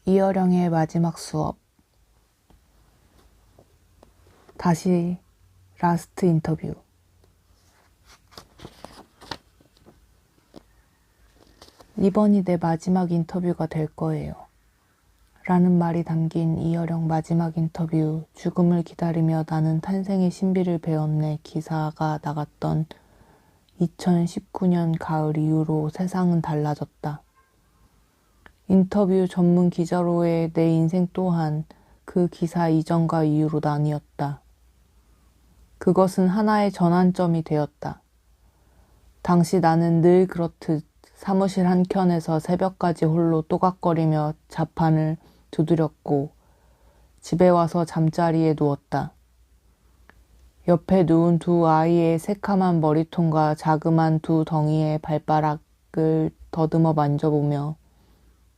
이어령의 마지막 수업. 다시 라스트 인터뷰. 이번이 내 마지막 인터뷰가 될 거예요. 라는 말이 담긴 이어령 마지막 인터뷰, 죽음을 기다리며 나는 탄생의 신비를 배웠네 기사가 나갔던 2019년 가을 이후로 세상은 달라졌다. 인터뷰 전문 기자로의 내 인생 또한 그 기사 이전과 이후로 나뉘었다. 그것은 하나의 전환점이 되었다. 당시 나는 늘 그렇듯 사무실 한켠에서 새벽까지 홀로 또각거리며 자판을 두드렸고 집에 와서 잠자리에 누웠다. 옆에 누운 두 아이의 새카만 머리통과 자그만 두 덩이의 발바닥을 더듬어 만져보며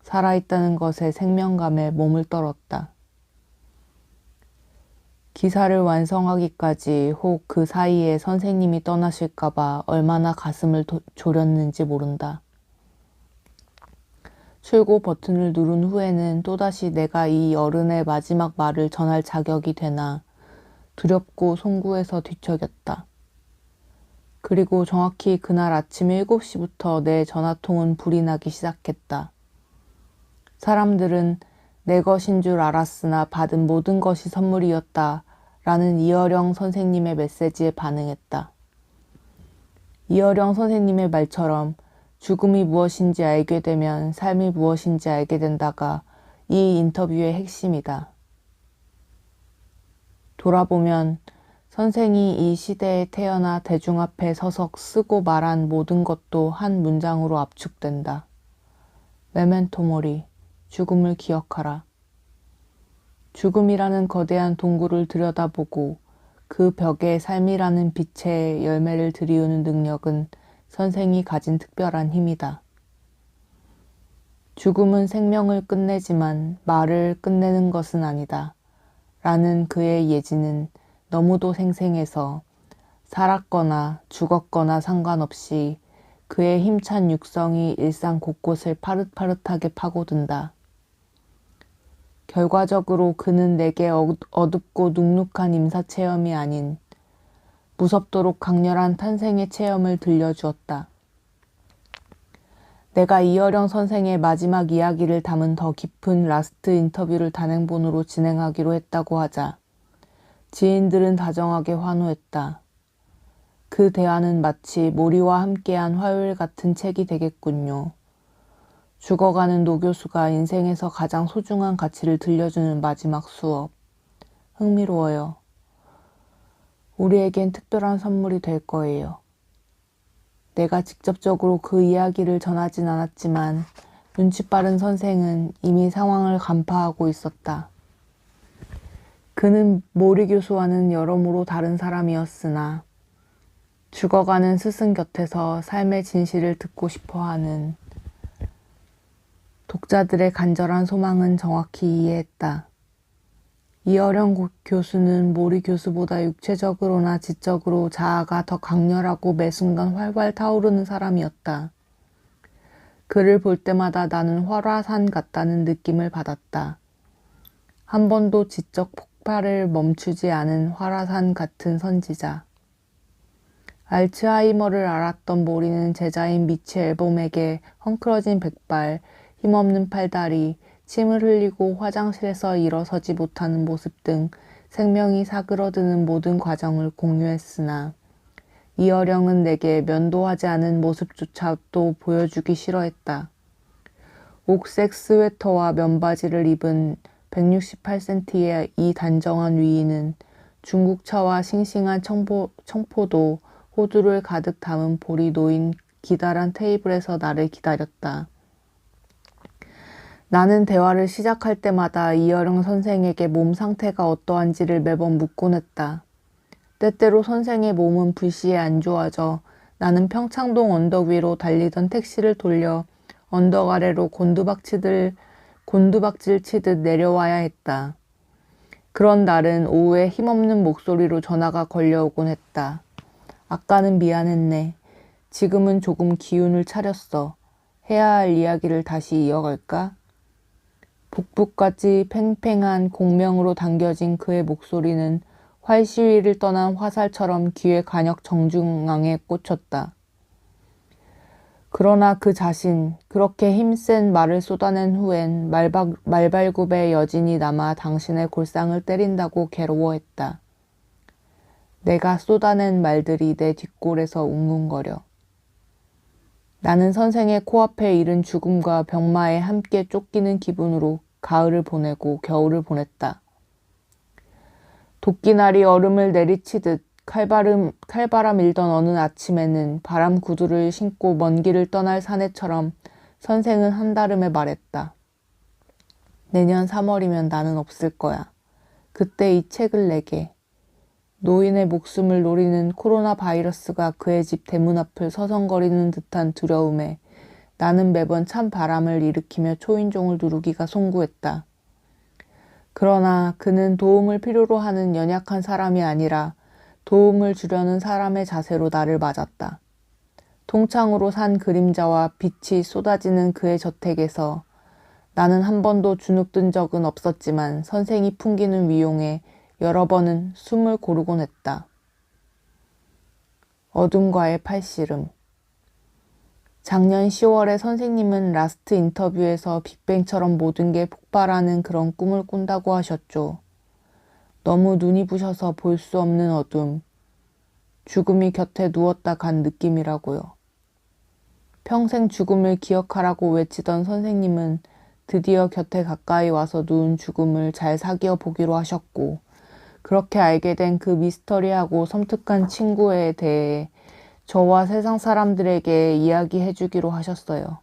살아있다는 것에 생명감에 몸을 떨었다. 기사를 완성하기까지 혹 그 사이에 선생님이 떠나실까봐 얼마나 가슴을 졸였는지 모른다. 출고 버튼을 누른 후에는 또다시 내가 이 어른의 마지막 말을 전할 자격이 되나 두렵고 송구해서 뒤척였다. 그리고 정확히 그날 아침 7시부터 내 전화통은 불이 나기 시작했다. 사람들은 내 것인 줄 알았으나 받은 모든 것이 선물이었다 라는 이어령 선생님의 메시지에 반응했다. 이어령 선생님의 말처럼 죽음이 무엇인지 알게 되면 삶이 무엇인지 알게 된다가 이 인터뷰의 핵심이다. 돌아보면 선생이 이 시대에 태어나 대중 앞에 서서 쓰고 말한 모든 것도 한 문장으로 압축된다. 메멘토 모리, 죽음을 기억하라. 죽음이라는 거대한 동굴을 들여다보고 그 벽에 삶이라는 빛의 열매를 들이우는 능력은 선생이 가진 특별한 힘이다. 죽음은 생명을 끝내지만 말을 끝내는 것은 아니다. 라는 그의 예지는 너무도 생생해서 살았거나 죽었거나 상관없이 그의 힘찬 육성이 일상 곳곳을 파릇파릇하게 파고든다. 결과적으로 그는 내게 어둡고 눅눅한 임사체험이 아닌 무섭도록 강렬한 탄생의 체험을 들려주었다. 내가 이어령 선생의 마지막 이야기를 담은 더 깊은 라스트 인터뷰를 단행본으로 진행하기로 했다고 하자 지인들은 다정하게 환호했다. 그 대화는 마치 모리와 함께한 화요일 같은 책이 되겠군요. 죽어가는 노 교수가 인생에서 가장 소중한 가치를 들려주는 마지막 수업. 흥미로워요. 우리에겐 특별한 선물이 될 거예요. 내가 직접적으로 그 이야기를 전하진 않았지만 눈치 빠른 선생은 이미 상황을 간파하고 있었다. 그는 모리 교수와는 여러모로 다른 사람이었으나 죽어가는 스승 곁에서 삶의 진실을 듣고 싶어하는 독자들의 간절한 소망은 정확히 이해했다. 이어령 교수는 모리 교수보다 육체적으로나 지적으로 자아가 더 강렬하고 매 순간 활활 타오르는 사람이었다. 그를 볼 때마다 나는 활화산 같다는 느낌을 받았다. 한 번도 지적 폭발을 멈추지 않은 활화산 같은 선지자. 알츠하이머를 앓았던 모리는 제자인 미치 앨범에게 헝클어진 백발, 힘없는 팔다리, 침을 흘리고 화장실에서 일어서지 못하는 모습 등 생명이 사그러드는 모든 과정을 공유했으나 이어령은 내게 면도하지 않은 모습조차도 보여주기 싫어했다. 옥색 스웨터와 면바지를 입은 168cm의 이 단정한 위인은 중국차와 싱싱한 청포도, 호두를 가득 담은 볼이 놓인 기다란 테이블에서 나를 기다렸다. 나는 대화를 시작할 때마다 이어령 선생에게 몸 상태가 어떠한지를 매번 묻곤 했다. 때때로 선생의 몸은 불시에 안 좋아져 나는 평창동 언덕 위로 달리던 택시를 돌려 언덕 아래로 곤두박질 치듯 내려와야 했다. 그런 날은 오후에 힘없는 목소리로 전화가 걸려오곤 했다. 아까는 미안했네. 지금은 조금 기운을 차렸어. 해야 할 이야기를 다시 이어갈까? 북부까지 팽팽한 공명으로 당겨진 그의 목소리는 활시위를 떠난 화살처럼 귀의 간역 정중앙에 꽂혔다. 그러나 그 자신, 그렇게 힘센 말을 쏟아낸 후엔 말발굽에 여진이 남아 당신의 골상을 때린다고 괴로워했다. 내가 쏟아낸 말들이 내 뒷골에서 웅웅거려. 나는 선생의 코앞에 이른 죽음과 병마에 함께 쫓기는 기분으로 가을을 보내고 겨울을 보냈다. 도끼날이 얼음을 내리치듯 칼바람 일던 어느 아침에는 바람 구두를 신고 먼 길을 떠날 사내처럼 선생은 한달음에 말했다. 내년 3월이면 나는 없을 거야. 그때 이 책을 내게. 노인의 목숨을 노리는 코로나 바이러스가 그의 집 대문 앞을 서성거리는 듯한 두려움에 나는 매번 찬 바람을 일으키며 초인종을 누르기가 송구했다. 그러나 그는 도움을 필요로 하는 연약한 사람이 아니라 도움을 주려는 사람의 자세로 나를 맞았다. 통창으로 산 그림자와 빛이 쏟아지는 그의 저택에서 나는 한 번도 주눅든 적은 없었지만 선생이 풍기는 위용에 여러 번은 숨을 고르곤 했다. 어둠과의 팔씨름. 작년 10월에 선생님은 라스트 인터뷰에서 빅뱅처럼 모든 게 폭발하는 그런 꿈을 꾼다고 하셨죠. 너무 눈이 부셔서 볼 수 없는 어둠. 죽음이 곁에 누웠다 간 느낌이라고요. 평생 죽음을 기억하라고 외치던 선생님은 드디어 곁에 가까이 와서 누운 죽음을 잘 사귀어 보기로 하셨고, 그렇게 알게 된 그 미스터리하고 섬뜩한 친구에 대해 저와 세상 사람들에게 이야기해 주기로 하셨어요.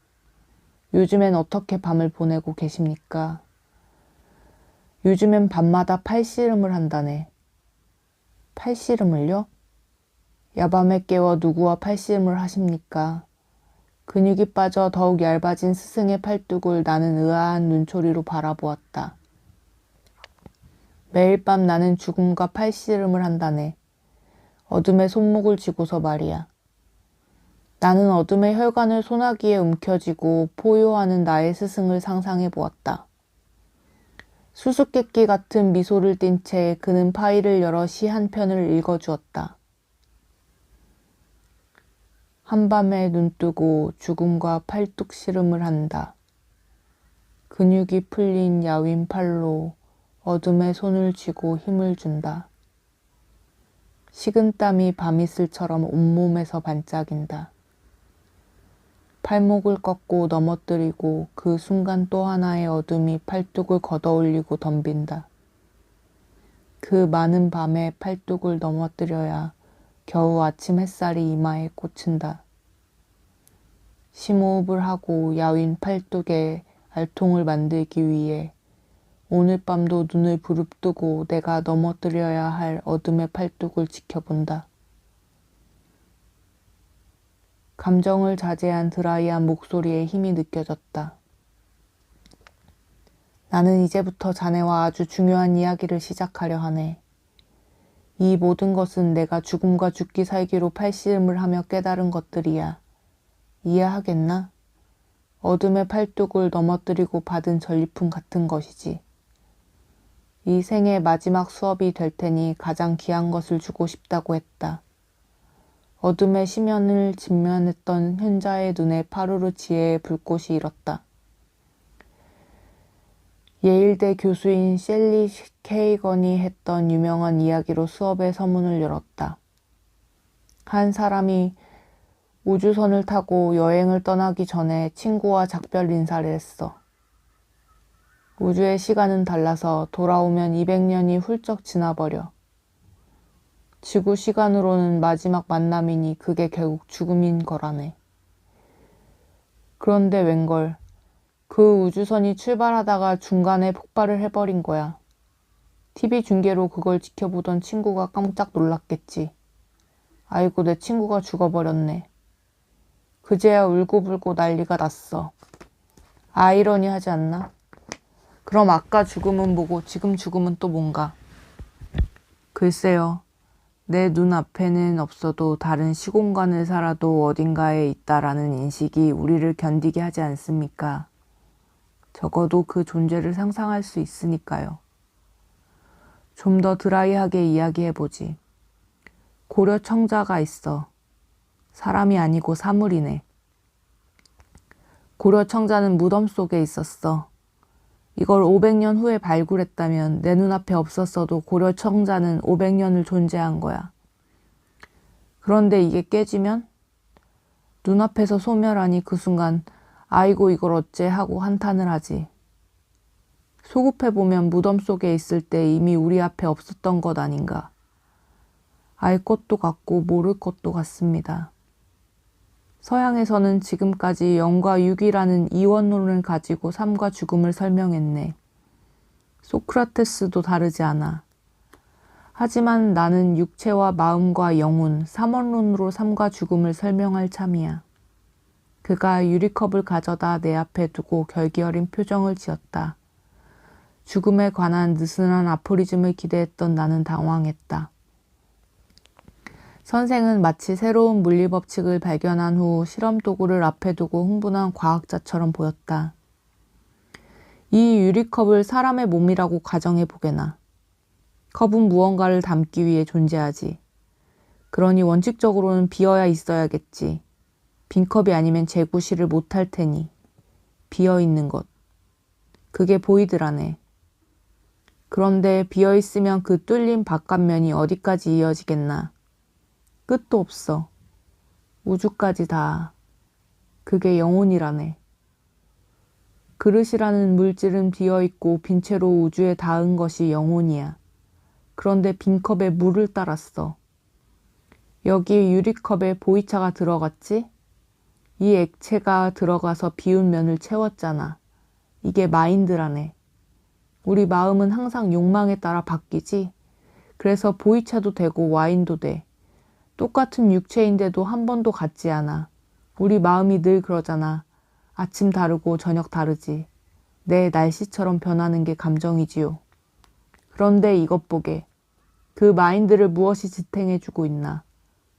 요즘엔 어떻게 밤을 보내고 계십니까? 요즘엔 밤마다 팔씨름을 한다네. 팔씨름을요? 야밤에 깨워 누구와 팔씨름을 하십니까? 근육이 빠져 더욱 얇아진 스승의 팔뚝을 나는 의아한 눈초리로 바라보았다. 매일 밤 나는 죽음과 팔씨름을 한다네. 어둠에 손목을 쥐고서 말이야. 나는 어둠의 혈관을 소나기에 움켜쥐고 포효하는 나의 스승을 상상해 보았다. 수수께끼 같은 미소를 띤 채 그는 파일을 열어 시 한 편을 읽어주었다. 한밤에 눈뜨고 죽음과 팔뚝 씨름을 한다. 근육이 풀린 야윈 팔로 어둠에 손을 쥐고 힘을 준다. 식은땀이 밤이슬처럼 온몸에서 반짝인다. 팔목을 꺾고 넘어뜨리고 그 순간 또 하나의 어둠이 팔뚝을 걷어올리고 덤빈다. 그 많은 밤에 팔뚝을 넘어뜨려야 겨우 아침 햇살이 이마에 꽂힌다. 심호흡을 하고 야윈 팔뚝에 알통을 만들기 위해 오늘 밤도 눈을 부릅뜨고 내가 넘어뜨려야 할 어둠의 팔뚝을 지켜본다. 감정을 자제한 드라이한 목소리에 힘이 느껴졌다. 나는 이제부터 자네와 아주 중요한 이야기를 시작하려 하네. 이 모든 것은 내가 죽음과 죽기 살기로 팔씨름을 하며 깨달은 것들이야. 이해하겠나? 어둠의 팔뚝을 넘어뜨리고 받은 전리품 같은 것이지. 이 생의 마지막 수업이 될 테니 가장 귀한 것을 주고 싶다고 했다. 어둠의 심연을 직면했던 현자의 눈에 파르르 지혜의 불꽃이 일었다. 예일대 교수인 셀리 케이건이 했던 유명한 이야기로 수업의 서문을 열었다. 한 사람이 우주선을 타고 여행을 떠나기 전에 친구와 작별 인사를 했어. 우주의 시간은 달라서 돌아오면 200년이 훌쩍 지나버려. 지구 시간으로는 마지막 만남이니 그게 결국 죽음인 거라네. 그런데 웬걸, 그 우주선이 출발하다가 중간에 폭발을 해버린 거야. TV 중계로 그걸 지켜보던 친구가 깜짝 놀랐겠지. 아이고, 내 친구가 죽어버렸네. 그제야 울고불고 난리가 났어. 아이러니하지 않나? 그럼 아까 죽음은 뭐고 지금 죽음은 또 뭔가? 글쎄요. 내 눈앞에는 없어도 다른 시공간을 살아도 어딘가에 있다라는 인식이 우리를 견디게 하지 않습니까? 적어도 그 존재를 상상할 수 있으니까요. 좀 더 드라이하게 이야기해보지. 고려 청자가 있어. 사람이 아니고 사물이네. 고려 청자는 무덤 속에 있었어. 이걸 500년 후에 발굴했다면 내 눈앞에 없었어도 고려 청자는 500년을 존재한 거야. 그런데 이게 깨지면 눈앞에서 소멸하니 그 순간 아이고 이걸 어째 하고 한탄을 하지. 소급해보면 무덤 속에 있을 때 이미 우리 앞에 없었던 것 아닌가. 알 것도 같고 모를 것도 같습니다. 서양에서는 지금까지 영과 육이라는 이원론을 가지고 삶과 죽음을 설명했네. 소크라테스도 다르지 않아. 하지만 나는 육체와 마음과 영혼, 삼원론으로 삶과 죽음을 설명할 참이야. 그가 유리컵을 가져다 내 앞에 두고 결기 어린 표정을 지었다. 죽음에 관한 느슨한 아포리즘을 기대했던 나는 당황했다. 선생은 마치 새로운 물리법칙을 발견한 후 실험 도구를 앞에 두고 흥분한 과학자처럼 보였다. 이 유리컵을 사람의 몸이라고 가정해 보게나. 컵은 무언가를 담기 위해 존재하지. 그러니 원칙적으로는 비어야 있어야겠지. 빈 컵이 아니면 재구시를 못할 테니. 비어있는 것. 그게 보이드라네. 그런데 비어있으면 그 뚫린 바깥면이 어디까지 이어지겠나. 끝도 없어. 우주까지 다. 그게 영혼이라네. 그릇이라는 물질은 비어있고 빈 채로 우주에 닿은 것이 영혼이야. 그런데 빈 컵에 물을 따랐어. 여기 유리컵에 보이차가 들어갔지? 이 액체가 들어가서 비운 면을 채웠잖아. 이게 마인드라네. 우리 마음은 항상 욕망에 따라 바뀌지? 그래서 보이차도 되고 와인도 돼. 똑같은 육체인데도 한 번도 같지 않아. 우리 마음이 늘 그러잖아. 아침 다르고 저녁 다르지. 내 날씨처럼 변하는 게 감정이지요. 그런데 이것 보게. 그 마인드를 무엇이 지탱해주고 있나.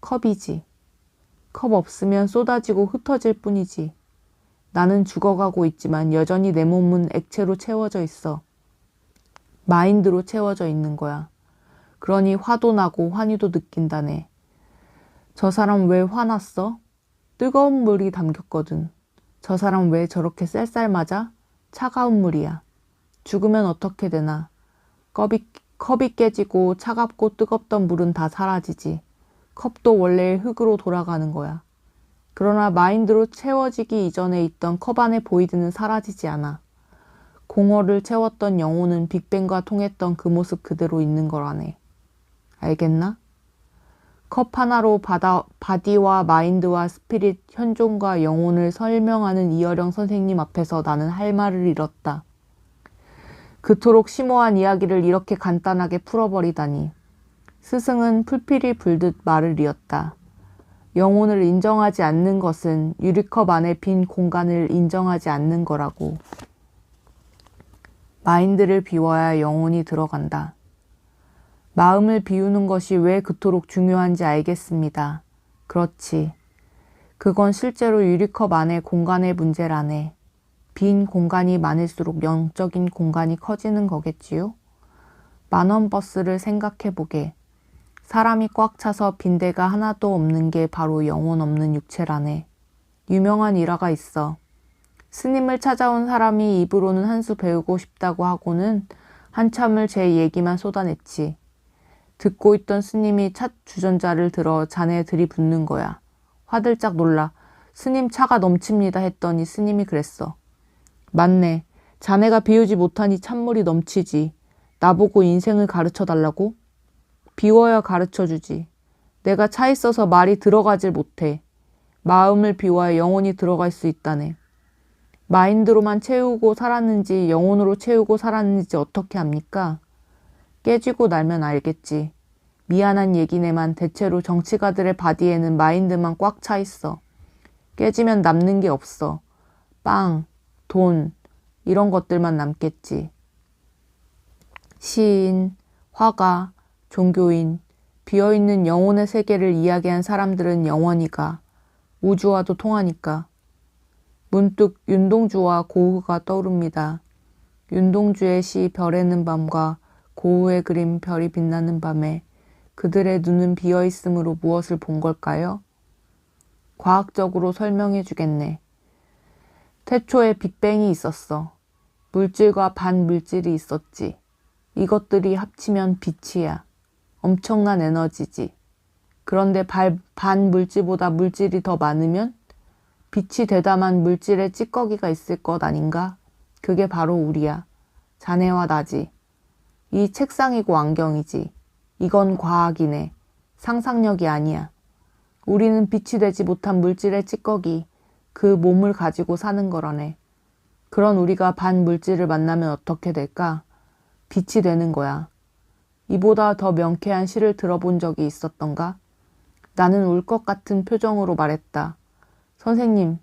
컵이지. 컵 없으면 쏟아지고 흩어질 뿐이지. 나는 죽어가고 있지만 여전히 내 몸은 액체로 채워져 있어. 마인드로 채워져 있는 거야. 그러니 화도 나고 환희도 느낀다네. 저 사람 왜 화났어? 뜨거운 물이 담겼거든. 저 사람 왜 저렇게 쌀쌀 맞아? 차가운 물이야. 죽으면 어떻게 되나? 컵이 깨지고 차갑고 뜨겁던 물은 다 사라지지. 컵도 원래의 흙으로 돌아가는 거야. 그러나 마인드로 채워지기 이전에 있던 컵 안에 보이드는 사라지지 않아. 공허를 채웠던 영혼은 빅뱅과 통했던 그 모습 그대로 있는 거라네. 알겠나? 컵 하나로 바디와 마인드와 스피릿, 현존과 영혼을 설명하는 이어령 선생님 앞에서 나는 할 말을 잃었다. 그토록 심오한 이야기를 이렇게 간단하게 풀어버리다니. 스승은 풀필이 불듯 말을 이었다. 영혼을 인정하지 않는 것은 유리컵 안에 빈 공간을 인정하지 않는 거라고. 마인드를 비워야 영혼이 들어간다. 마음을 비우는 것이 왜 그토록 중요한지 알겠습니다. 그렇지. 그건 실제로 유리컵 안의 공간의 문제라네. 빈 공간이 많을수록 영적인 공간이 커지는 거겠지요? 만원 버스를 생각해보게. 사람이 꽉 차서 빈대가 하나도 없는 게 바로 영혼 없는 육체라네. 유명한 일화가 있어. 스님을 찾아온 사람이 입으로는 한 수 배우고 싶다고 하고는 한참을 제 얘기만 쏟아냈지. 듣고 있던 스님이 차 주전자를 들어 잔에 들이붓는 거야. 화들짝 놀라 스님 차가 넘칩니다 했더니 스님이 그랬어. 맞네. 자네가 비우지 못하니 찬물이 넘치지. 나보고 인생을 가르쳐 달라고? 비워야 가르쳐 주지. 내가 차 있어서 말이 들어가질 못해. 마음을 비워야 영혼이 들어갈 수 있다네. 마인드로만 채우고 살았는지 영혼으로 채우고 살았는지 어떻게 압니까? 깨지고 나면 알겠지. 미안한 얘기네만 대체로 정치가들의 바디에는 마인드만 꽉 차 있어. 깨지면 남는 게 없어. 빵, 돈, 이런 것들만 남겠지. 시인, 화가, 종교인, 비어있는 영혼의 세계를 이야기한 사람들은 영원히 가. 우주와도 통하니까. 문득 윤동주와 고흐가 떠오릅니다. 윤동주의 시 별에는 밤과 고흐의 그림 별이 빛나는 밤에 그들의 눈은 비어있으므로 무엇을 본 걸까요? 과학적으로 설명해 주겠네. 태초에 빅뱅이 있었어. 물질과 반물질이 있었지. 이것들이 합치면 빛이야. 엄청난 에너지지. 그런데 반물질보다 물질이 더 많으면 빛이 되담한 물질의 찌꺼기가 있을 것 아닌가? 그게 바로 우리야. 자네와 나지. 이 책상이고 안경이지. 이건 과학이네. 상상력이 아니야. 우리는 빛이 되지 못한 물질의 찌꺼기, 그 몸을 가지고 사는 거라네. 그런 우리가 반물질을 만나면 어떻게 될까? 빛이 되는 거야. 이보다 더 명쾌한 시를 들어본 적이 있었던가? 나는 울 것 같은 표정으로 말했다. 선생님,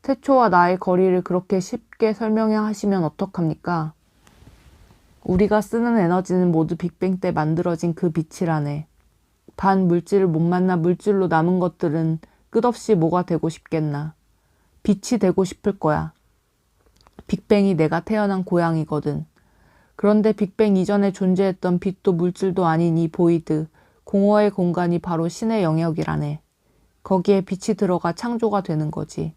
태초와 나의 거리를 그렇게 쉽게 설명하시면 어떡합니까? 우리가 쓰는 에너지는 모두 빅뱅 때 만들어진 그 빛이라네. 반물질을 못 만나 물질로 남은 것들은 끝없이 뭐가 되고 싶겠나. 빛이 되고 싶을 거야. 빅뱅이 내가 태어난 고향이거든. 그런데 빅뱅 이전에 존재했던 빛도 물질도 아닌 이 보이드, 공허의 공간이 바로 신의 영역이라네. 거기에 빛이 들어가 창조가 되는 거지.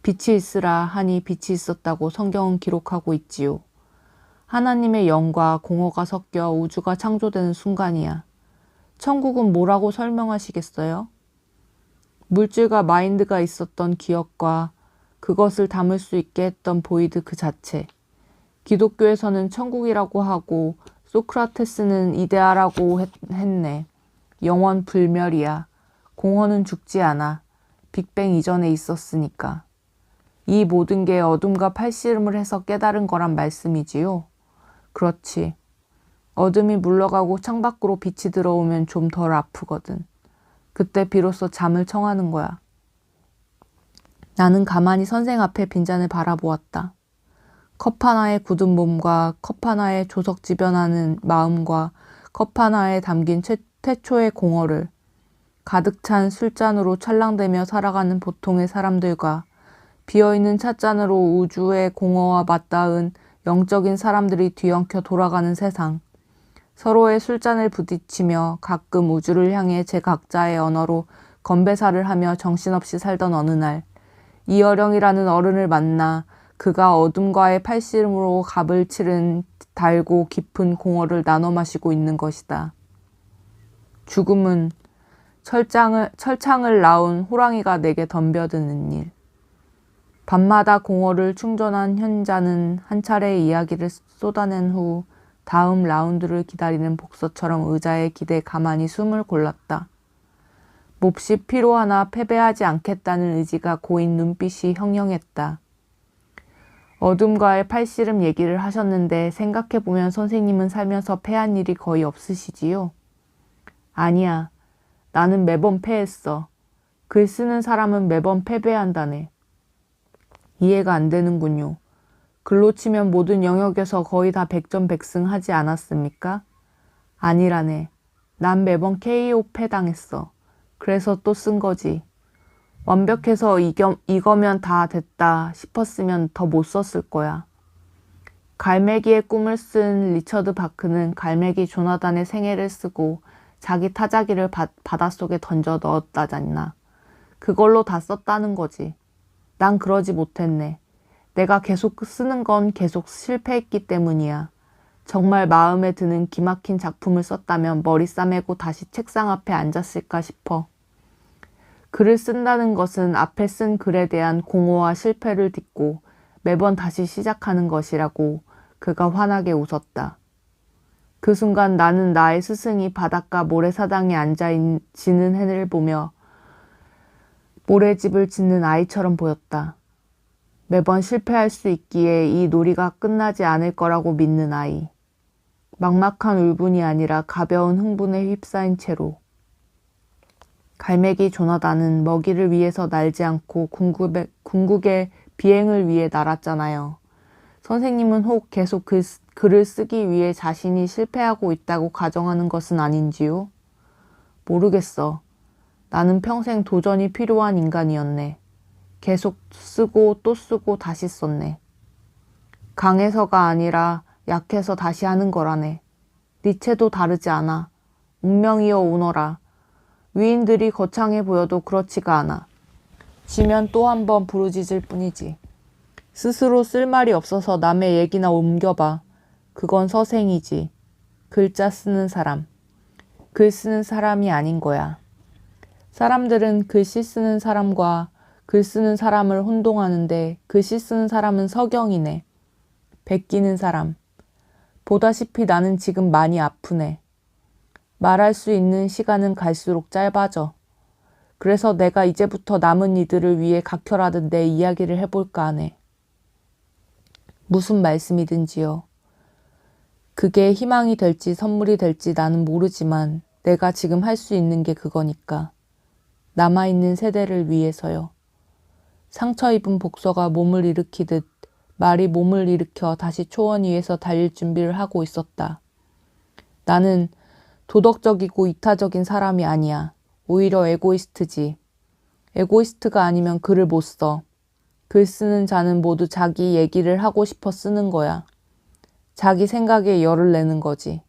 빛이 있으라 하니 빛이 있었다고 성경은 기록하고 있지요. 하나님의 영과 공허가 섞여 우주가 창조되는 순간이야. 천국은 뭐라고 설명하시겠어요? 물질과 마인드가 있었던 기억과 그것을 담을 수 있게 했던 보이드 그 자체. 기독교에서는 천국이라고 하고 소크라테스는 이데아라고 했네. 영원 불멸이야. 공허는 죽지 않아. 빅뱅 이전에 있었으니까. 이 모든 게 어둠과 팔씨름을 해서 깨달은 거란 말씀이지요. 그렇지. 어둠이 물러가고 창밖으로 빛이 들어오면 좀 덜 아프거든. 그때 비로소 잠을 청하는 거야. 나는 가만히 선생 앞에 빈잔을 바라보았다. 컵 하나에 굳은 몸과 컵 하나에 조석지변하는 마음과 컵 하나에 담긴 태초의 공허를 가득 찬 술잔으로 찰랑대며 살아가는 보통의 사람들과 비어있는 찻잔으로 우주의 공허와 맞닿은 영적인 사람들이 뒤엉켜 돌아가는 세상. 서로의 술잔을 부딪히며 가끔 우주를 향해 제 각자의 언어로 건배사를 하며 정신없이 살던 어느 날 이어령이라는 어른을 만나 그가 어둠과의 팔씨름으로 값을 치른 달고 깊은 공허를 나눠 마시고 있는 것이다. 죽음은 철창을 나온 호랑이가 내게 덤벼드는 일. 밤마다 공허를 충전한 현자는 한 차례 이야기를 쏟아낸 후 다음 라운드를 기다리는 복서처럼 의자에 기대 가만히 숨을 골랐다. 몹시 피로하나 패배하지 않겠다는 의지가 고인 눈빛이 형형했다. 어둠과의 팔씨름 얘기를 하셨는데 생각해보면 선생님은 살면서 패한 일이 거의 없으시지요? 아니야. 나는 매번 패했어. 글 쓰는 사람은 매번 패배한다네. 이해가 안 되는군요. 글로 치면 모든 영역에서 거의 다 백전백승 하지 않았습니까? 아니라네. 난 매번 KO 패당했어. 그래서 또 쓴 거지. 완벽해서 이거면 다 됐다 싶었으면 더 못 썼을 거야. 갈매기의 꿈을 쓴 리처드 바크는 갈매기 조나단의 생애를 쓰고 자기 타자기를 바닷속에 던져 넣었다잖나. 그걸로 다 썼다는 거지. 난 그러지 못했네. 내가 계속 쓰는 건 계속 실패했기 때문이야. 정말 마음에 드는 기막힌 작품을 썼다면 머리 싸매고 다시 책상 앞에 앉았을까 싶어. 글을 쓴다는 것은 앞에 쓴 글에 대한 공허와 실패를 딛고 매번 다시 시작하는 것이라고 그가 환하게 웃었다. 그 순간 나는 나의 스승이 바닷가 모래사장에 앉아 지는 해를 보며 모래집을 짓는 아이처럼 보였다. 매번 실패할 수 있기에 이 놀이가 끝나지 않을 거라고 믿는 아이. 막막한 울분이 아니라 가벼운 흥분에 휩싸인 채로. 갈매기 조나단은 먹이를 위해서 날지 않고 궁극의 비행을 위해 날았잖아요. 선생님은 혹 계속 글을 쓰기 위해 자신이 실패하고 있다고 가정하는 것은 아닌지요? 모르겠어. 나는 평생 도전이 필요한 인간이었네. 계속 쓰고 또 쓰고 다시 썼네. 강해서가 아니라 약해서 다시 하는 거라네. 니체도 다르지 않아. 운명이여 오너라. 위인들이 거창해 보여도 그렇지가 않아. 지면 또 한 번 부르짖을 뿐이지. 스스로 쓸 말이 없어서 남의 얘기나 옮겨봐. 그건 서생이지. 글자 쓰는 사람. 글 쓰는 사람이 아닌 거야. 사람들은 글씨 쓰는 사람과 글 쓰는 사람을 혼동하는데 글씨 쓰는 사람은 서경이네. 베끼는 사람. 보다시피 나는 지금 많이 아프네. 말할 수 있는 시간은 갈수록 짧아져. 그래서 내가 이제부터 남은 이들을 위해 각혈하듯 내 이야기를 해볼까 하네. 무슨 말씀이든지요. 그게 희망이 될지 선물이 될지 나는 모르지만 내가 지금 할 수 있는 게 그거니까. 남아있는 세대를 위해서요. 상처 입은 복서가 몸을 일으키듯 말이 몸을 일으켜 다시 초원 위에서 달릴 준비를 하고 있었다. 나는 도덕적이고 이타적인 사람이 아니야. 오히려 에고이스트지. 에고이스트가 아니면 글을 못 써. 글 쓰는 자는 모두 자기 얘기를 하고 싶어 쓰는 거야. 자기 생각에 열을 내는 거지.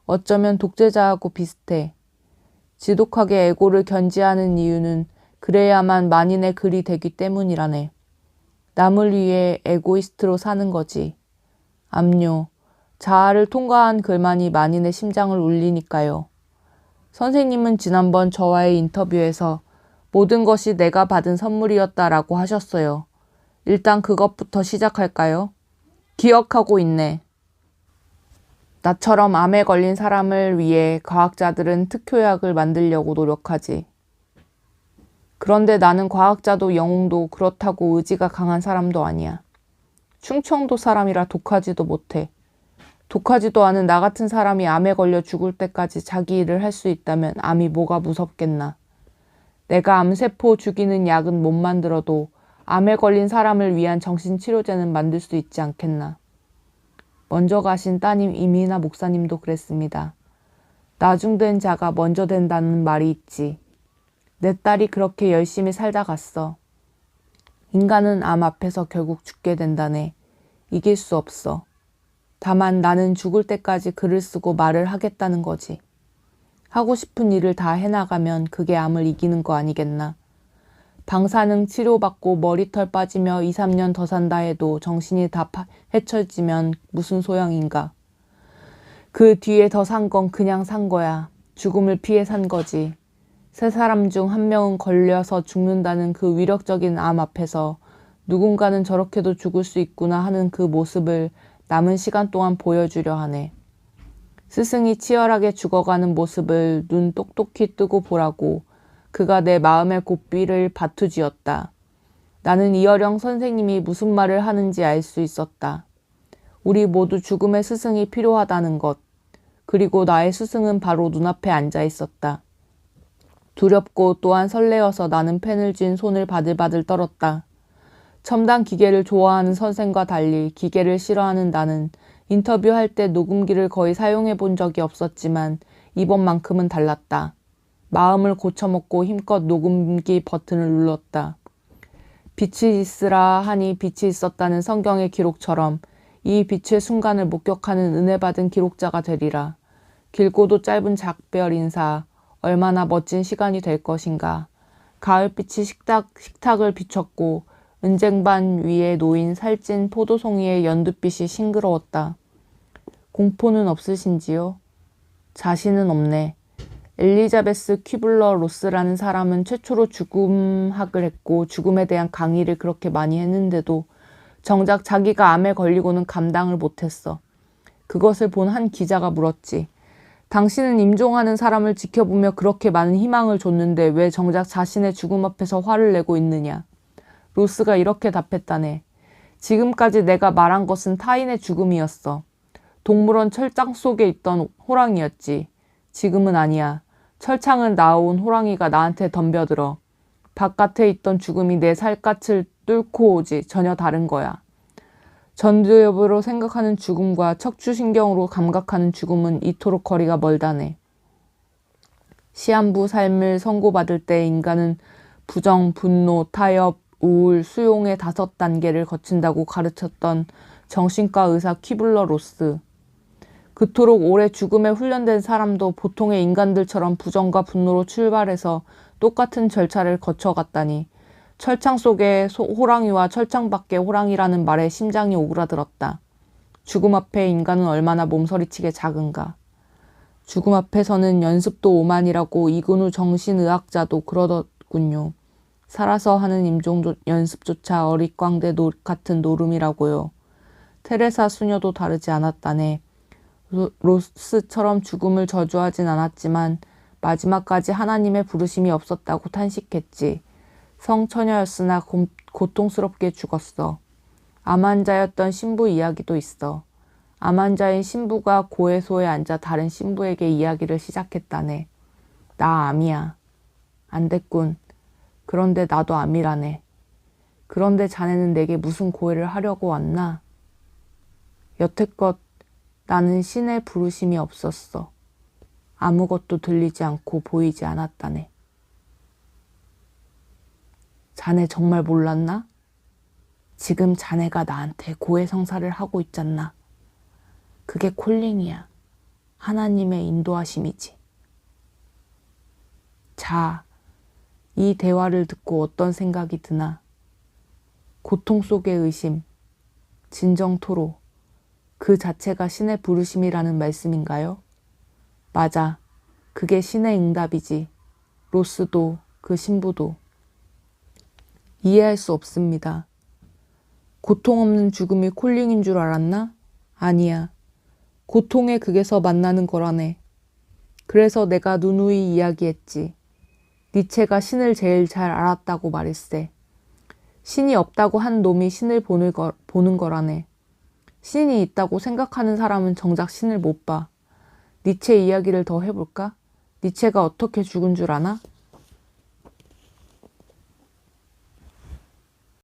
어쩌면 독재자하고 비슷해. 지독하게 에고를 견지하는 이유는 그래야만 만인의 글이 되기 때문이라네. 남을 위해 에고이스트로 사는 거지. 압류. 자아를 통과한 글만이 만인의 심장을 울리니까요. 선생님은 지난번 저와의 인터뷰에서 모든 것이 내가 받은 선물이었다라고 하셨어요. 일단 그것부터 시작할까요? 기억하고 있네. 나처럼 암에 걸린 사람을 위해 과학자들은 특효약을 만들려고 노력하지. 그런데 나는 과학자도 영웅도 그렇다고 의지가 강한 사람도 아니야. 충청도 사람이라 독하지도 못해. 독하지도 않은 나 같은 사람이 암에 걸려 죽을 때까지 자기 일을 할 수 있다면 암이 뭐가 무섭겠나. 내가 암세포 죽이는 약은 못 만들어도 암에 걸린 사람을 위한 정신치료제는 만들 수 있지 않겠나. 먼저 가신 따님 이민아 목사님도 그랬습니다. 나중된 자가 먼저 된다는 말이 있지. 내 딸이 그렇게 열심히 살다 갔어. 인간은 암 앞에서 결국 죽게 된다네. 이길 수 없어. 다만 나는 죽을 때까지 글을 쓰고 말을 하겠다는 거지. 하고 싶은 일을 다 해나가면 그게 암을 이기는 거 아니겠나. 방사능 치료받고 머리털 빠지며 2, 3년 더 산다 해도 정신이 다 헤쳐지면 무슨 소용인가. 그 뒤에 더 산 건 그냥 산 거야. 죽음을 피해 산 거지. 세 사람 중 한 명은 걸려서 죽는다는 그 위력적인 암 앞에서 누군가는 저렇게도 죽을 수 있구나 하는 그 모습을 남은 시간 동안 보여주려 하네. 스승이 치열하게 죽어가는 모습을 눈 똑똑히 뜨고 보라고 그가 내 마음의 고삐를 바투지었다. 나는 이어령 선생님이 무슨 말을 하는지 알 수 있었다. 우리 모두 죽음의 스승이 필요하다는 것. 그리고 나의 스승은 바로 눈앞에 앉아 있었다. 두렵고 또한 설레어서 나는 펜을 쥔 손을 바들바들 떨었다. 첨단 기계를 좋아하는 선생과 달리 기계를 싫어하는 나는 인터뷰할 때 녹음기를 거의 사용해 본 적이 없었지만 이번만큼은 달랐다. 마음을 고쳐먹고 힘껏 녹음기 버튼을 눌렀다. 빛이 있으라 하니 빛이 있었다는 성경의 기록처럼 이 빛의 순간을 목격하는 은혜받은 기록자가 되리라. 길고도 짧은 작별 인사, 얼마나 멋진 시간이 될 것인가. 가을빛이 식탁을 비췄고 은쟁반 위에 놓인 살찐 포도송이의 연두빛이 싱그러웠다. 공포는 없으신지요? 자신은 없네. 엘리자베스 퀴블러 로스라는 사람은 최초로 죽음학을 했고 죽음에 대한 강의를 그렇게 많이 했는데도 정작 자기가 암에 걸리고는 감당을 못했어. 그것을 본 한 기자가 물었지. 당신은 임종하는 사람을 지켜보며 그렇게 많은 희망을 줬는데 왜 정작 자신의 죽음 앞에서 화를 내고 있느냐. 로스가 이렇게 답했다네. 지금까지 내가 말한 것은 타인의 죽음이었어. 동물원 철장 속에 있던 호랑이였지. 지금은 아니야. 철창을 나온 호랑이가 나한테 덤벼들어. 바깥에 있던 죽음이 내 살갗을 뚫고 오지. 전혀 다른 거야. 전두엽으로 생각하는 죽음과 척추신경으로 감각하는 죽음은 이토록 거리가 멀다네. 시한부 삶을 선고받을 때 인간은 부정, 분노, 타협, 우울, 수용의 5단계를 거친다고 가르쳤던 정신과 의사 퀴블러 로스. 그토록 오래 죽음에 훈련된 사람도 보통의 인간들처럼 부정과 분노로 출발해서 똑같은 절차를 거쳐갔다니 철창 속의 호랑이와 철창 밖의 호랑이라는 말에 심장이 오그라들었다. 죽음 앞에 인간은 얼마나 몸서리치게 작은가. 죽음 앞에서는 연습도 오만이라고 이근우 정신의학자도 그러더군요. 살아서 하는 연습조차 어릿광대 같은 노름이라고요. 테레사 수녀도 다르지 않았다네. 로스처럼 죽음을 저주하진 않았지만 마지막까지 하나님의 부르심이 없었다고 탄식했지. 성처녀였으나 고통스럽게 죽었어. 암 환자였던 신부 이야기도 있어. 암 환자인 신부가 고해소에 앉아 다른 신부에게 이야기를 시작했다네. 나 암이야. 안 됐군. 그런데 나도 암이라네. 그런데 자네는 내게 무슨 고해를 하려고 왔나? 여태껏 나는 신의 부르심이 없었어. 아무것도 들리지 않고 보이지 않았다네. 자네 정말 몰랐나? 지금 자네가 나한테 고해성사를 하고 있잖나. 그게 콜링이야. 하나님의 인도하심이지. 자, 이 대화를 듣고 어떤 생각이 드나? 고통 속의 의심, 진정 토로, 그 자체가 신의 부르심이라는 말씀인가요? 맞아. 그게 신의 응답이지. 로스도 그 신부도. 이해할 수 없습니다. 고통 없는 죽음이 콜링인 줄 알았나? 아니야. 고통의 극에서 만나는 거라네. 그래서 내가 누누이 이야기했지. 니체가 신을 제일 잘 알았다고 말했세. 신이 없다고 한 놈이 신을 보는 거라네. 신이 있다고 생각하는 사람은 정작 신을 못 봐. 니체 이야기를 더 해볼까? 니체가 어떻게 죽은 줄 아나?